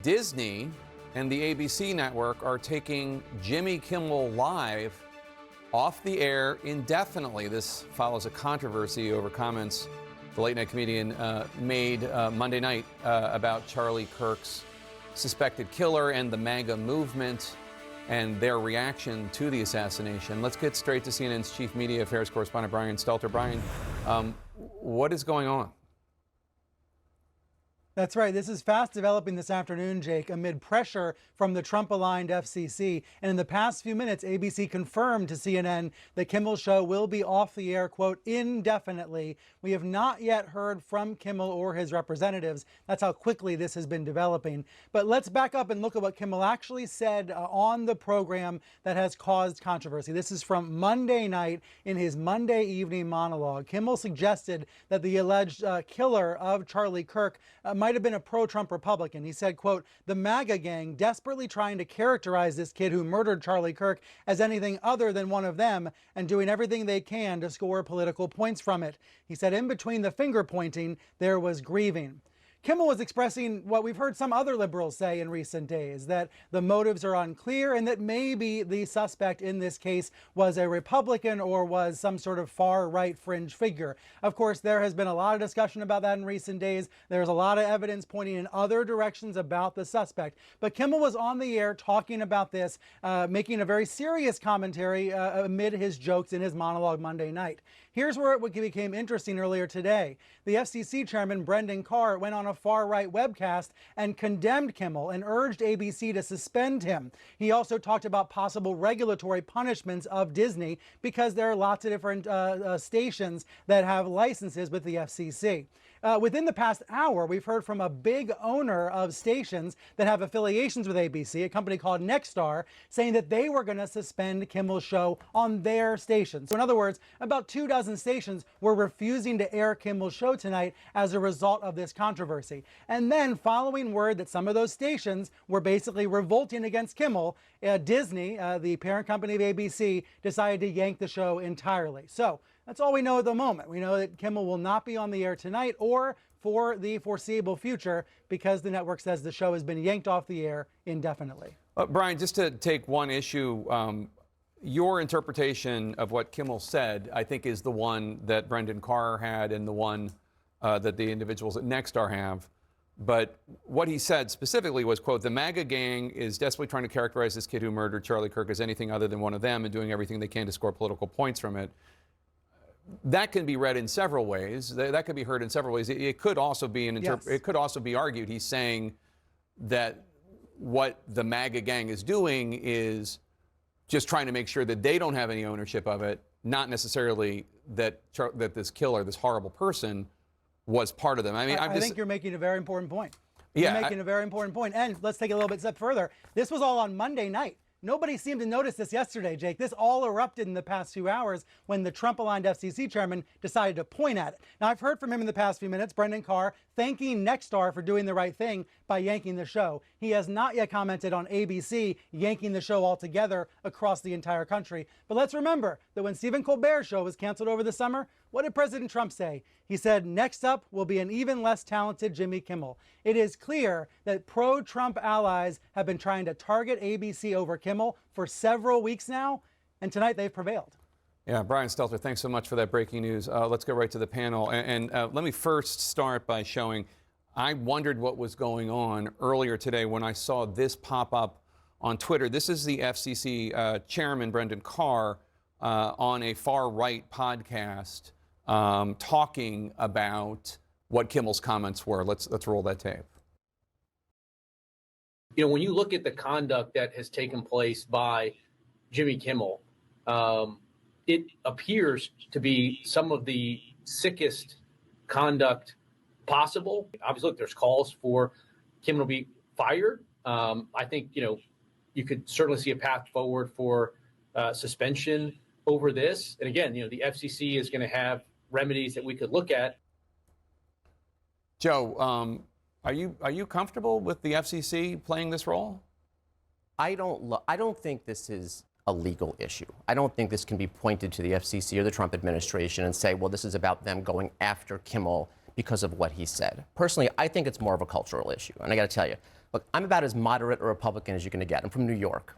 Disney and the ABC network are taking Jimmy Kimmel Live off the air indefinitely. This follows a controversy over comments the late-night comedian made Monday night about Charlie Kirk's suspected killer and the MAGA movement and their reaction to the assassination. Let's get straight to CNN's chief media affairs correspondent, Brian Stelter. Brian, what is going on? That's right. This is fast developing this afternoon, Jake, amid pressure from the Trump-aligned FCC. And in the past few minutes, ABC confirmed to CNN that Kimmel's show will be off the air, quote, indefinitely. We have not yet heard from Kimmel or his representatives. That's how quickly this has been developing. But let's back up and look at what Kimmel actually said on the program that has caused controversy. This is from Monday night in his Monday evening monologue. Kimmel suggested that the alleged killer of Charlie Kirk might have been a pro-Trump Republican. He said, quote, the MAGA gang desperately trying to characterize this kid who murdered Charlie Kirk as anything other than one of them and doing everything they can to score political points from it. He said in between the finger pointing, there was grieving. Kimmel was expressing what we've heard some other liberals say in recent days, that the motives are unclear and that maybe the suspect in this case was a Republican or was some sort of far-right fringe figure. Of course, there has been a lot of discussion about that in recent days. There's a lot of evidence pointing in other directions about the suspect. But Kimmel was on the air talking about this, making a very serious commentary amid his jokes in his monologue Monday night. Here's where it became interesting earlier today. The FCC chairman, Brendan Carr, went on a far-right webcast and condemned Kimmel and urged ABC to suspend him. He also talked about possible regulatory punishments of Disney because there are lots of different stations that have licenses with the FCC. Within the past hour, we've heard from a big owner of stations that have affiliations with ABC, a company called Nexstar, saying that they were going to suspend Kimmel's show on their stations. So in other words, about 24 stations were refusing to air Kimmel's show tonight as a result of this controversy. And then, following word that some of those stations were basically revolting against Kimmel, Disney, the parent company of ABC, decided to yank the show entirely. So that's all we know at the moment. We know that Kimmel will not be on the air tonight or for the foreseeable future because the network says the show has been yanked off the air indefinitely. Brian, just to take one issue, your interpretation of what Kimmel said, I think, is the one that Brendan Carr had and the one that the individuals at Nexstar have. But what he said specifically was, quote, the MAGA gang is desperately trying to characterize this kid who murdered Charlie Kirk as anything other than one of them and doing everything they can to score political points from it. That can be read in several ways. That could be heard in several ways. It could also be it could also be argued he's saying that what the MAGA gang is doing is just trying to make sure that they don't have any ownership of it, not necessarily that this killer, this horrible person, was part of them. I mean, I think you're making a very important point. Yeah, you're making a very important point. And let's take it a little bit step further. This was all on Monday night. Nobody seemed to notice this yesterday, Jake. This all erupted in the past few hours when the Trump-aligned FCC chairman decided to point at it. Now, I've heard from him in the past few minutes, Brendan Carr, thanking Nexstar for doing the right thing by yanking the show. He has not yet commented on ABC yanking the show altogether across the entire country. But let's remember that when Stephen Colbert's show was canceled over the summer, what did President Trump say? He said, next up will be an even less talented Jimmy Kimmel. It is clear that pro-Trump allies have been trying to target ABC over Kimmel for several weeks now, and tonight they've prevailed. Yeah, Brian Stelter, thanks so much for that breaking news. Let's go right to the panel. And let me first start by showing, I wondered what was going on earlier today when I saw this pop up on Twitter. This is the FCC chairman, Brendan Carr, on a far-right podcast talking about what Kimmel's comments were. Let's roll that tape. You know, when you look at the conduct that has taken place by Jimmy Kimmel, it appears to be some of the sickest conduct possible. Obviously, look, there's calls for Kimmel to be fired. I think, you know, you could certainly see a path forward for suspension over this. And again, you know, the FCC is going to have remedies that we could look at. Joe, are you comfortable with the FCC playing this role? I don't think this is a legal issue. I don't think this can be pointed to the FCC or the Trump administration and say, well, this is about them going after Kimmel because of what he said. Personally, I think it's more of a cultural issue. And I got to tell you, Look, I'm about as moderate a Republican as you're going to get. I'm from New York.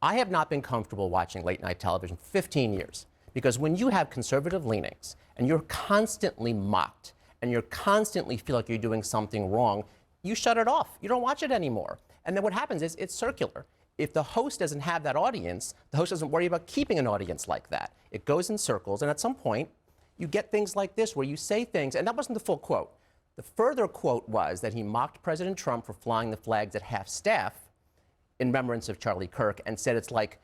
I have not been comfortable watching late night television for 15 years because when you have conservative leanings and you're constantly mocked and you constantly feel like you're doing something wrong, you shut it off. You don't watch it anymore. And then what happens is it's circular. If the host doesn't have that audience, the host doesn't worry about keeping an audience like that. It goes in circles, and at some point, you get things like this where you say things, and that wasn't the full quote. The further quote was that he mocked President Trump for flying the flags at half-staff in remembrance of Charlie Kirk and said it's like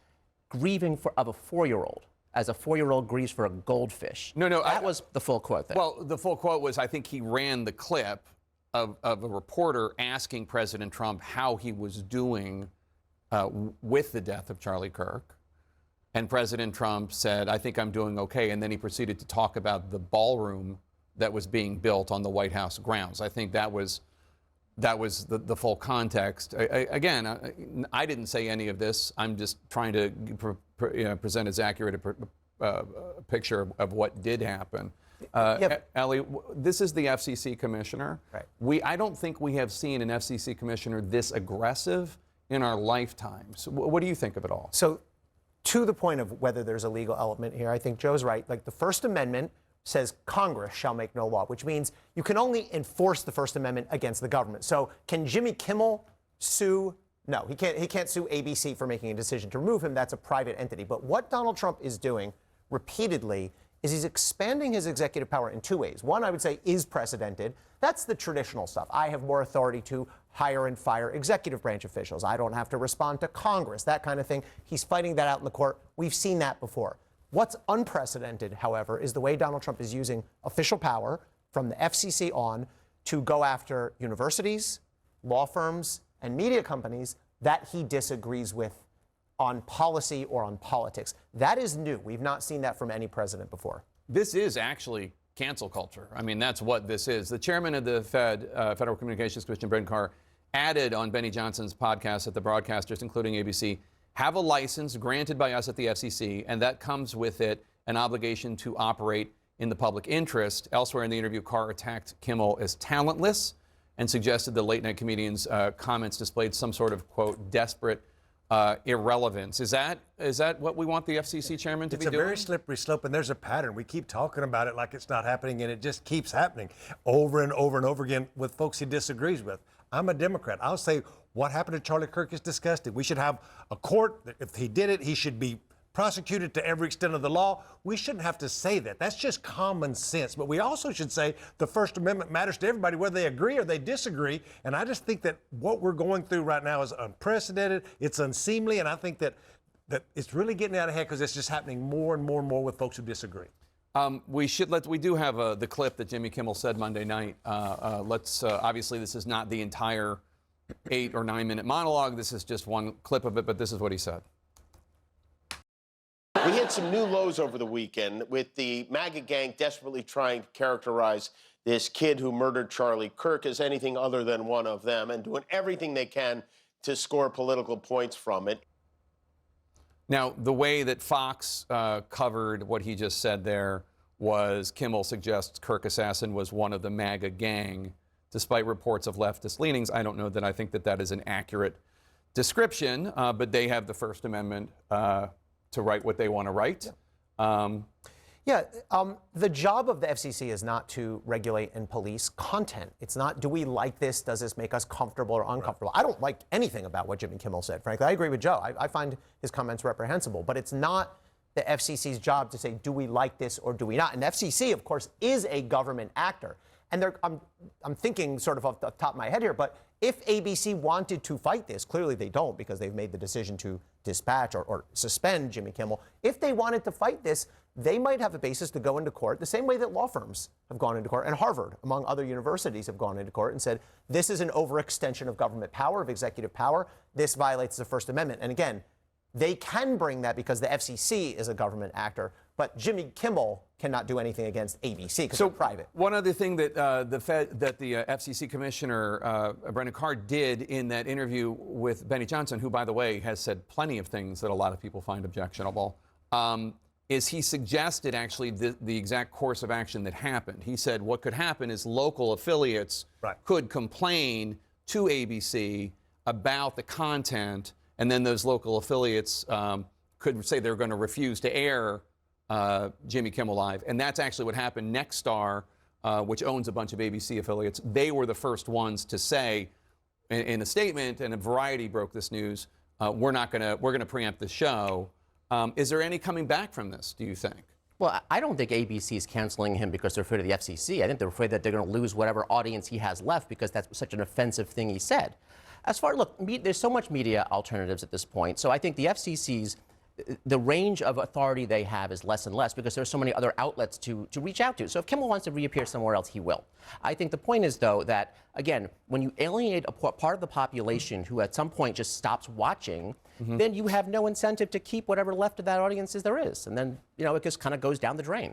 grieving of a 4-year-old, as a 4-year-old grieves for a goldfish. No, that was the full quote there. Well, the full quote was, I think he ran the clip of a reporter asking President Trump how he was doing with the death of Charlie Kirk. And President Trump said, I think I'm doing okay. And then he proceeded to talk about the ballroom that was being built on the White House grounds. I think that was the full context. Again, I didn't say any of this. I'm just trying to present as accurate a picture of what did happen. Ellie, this is the FCC commissioner. Right. I don't think we have seen an FCC commissioner this aggressive in our lifetimes. What do you think of it all? So, to the point of whether there's a legal element here, I think Joe's right. Like, the First Amendment says Congress shall make no law, which means you can only enforce the First Amendment against the government. So can Jimmy Kimmel sue? No, he can't sue ABC for making a decision to remove him. That's a private entity. But what Donald Trump is doing repeatedly is he's expanding his executive power in two ways. One, I would say, is precedented. That's the traditional stuff. I have more authority to hire and fire executive branch officials. I don't have to respond to Congress, that kind of thing. He's fighting that out in the court. We've seen that before. What's unprecedented, however, is the way Donald Trump is using official power from the FCC on to go after universities, law firms, and media companies that he disagrees with on policy or on politics. That is new. We've not seen that from any president before. This is actually cancel culture. I mean, that's what this is. The chairman of the Federal Communications Commission, Brendan Carr, added on Benny Johnson's podcast that the broadcasters, including ABC, have a license granted by us at the FCC, and that comes with it an obligation to operate in the public interest. Elsewhere in the interview, Carr attacked Kimmel as talentless and suggested the late-night comedian's comments displayed some sort of, quote, desperate irrelevance. Is that what we want the FCC chairman to be doing? It's a very slippery slope, and there's a pattern. We keep talking about it like it's not happening, and it just keeps happening over and over and over again with folks he disagrees with. I'm a Democrat. I'll say what happened to Charlie Kirk is disgusting. We should have a court that if he did it, he should be prosecuted to every extent of the law. We shouldn't have to say that. That's just common sense. But we also should say the First Amendment matters to everybody, whether they agree or they disagree. And I just think that what we're going through right now is unprecedented. It's unseemly. And I think that it's really getting out of hand because it's just happening more and more and more with folks who disagree. We do have the clip that Jimmy Kimmel said Monday night. Obviously this is not the entire 8 or 9 minute monologue. This is just one clip of it, but this is what he said. We hit some new lows over the weekend with the MAGA gang desperately trying to characterize this kid who murdered Charlie Kirk as anything other than one of them and doing everything they can to score political points from it. Now, the way that Fox covered what he just said there was Kimmel suggests Kirk assassin was one of the MAGA gang, despite reports of leftist leanings. I don't know that I think that is an accurate description, but they have the First Amendment to write what they want to write. The job of the FCC is not to regulate and police content. It's not, do we like this? Does this make us comfortable or uncomfortable? Right. I don't like anything about what Jimmy Kimmel said, frankly. I agree with Joe. I find his comments reprehensible, but it's not the FCC's job to say, do we like this or do we not? And the FCC, of course, is a government actor. And I'm thinking sort of off the top of my head here, but if ABC wanted to fight this, clearly they don't because they've made the decision to dispatch or suspend Jimmy Kimmel. If they wanted to fight this, they might have a basis to go into court the same way that law firms have gone into court, and Harvard, among other universities, have gone into court and said, this is an overextension of government power, of executive power. This violates the First Amendment. And again, they can bring that because the FCC is a government actor, but Jimmy Kimmel cannot do anything against ABC because they're private. One other thing that the FCC commissioner, Brendan Carr, did in that interview with Benny Johnson, who, by the way, has said plenty of things that a lot of people find objectionable, is he suggested actually the exact course of action that happened. He said what could happen is local affiliates could complain to ABC about the content, and then those local affiliates could say they're going to refuse to air Jimmy Kimmel Live. And that's actually what happened. Nexstar, which owns a bunch of ABC affiliates, they were the first ones to say in a statement, and Variety broke this news, we're going to preempt the show. Is there any coming back from this, do you think? Well, I don't think ABC is canceling him because they're afraid of the FCC. I think they're afraid that they're going to lose whatever audience he has left because that's such an offensive thing he said. As far, look, there's so much media alternatives at this point. So I think the FCC's, the range of authority they have is less and less because there's so many other outlets to reach out to. So if Kimmel wants to reappear somewhere else, he will. I think the point is, though, that, again, when you alienate a part of the population who at some point just stops watching, then you have no incentive to keep whatever left of that audience there is. And then, it just kind of goes down the drain.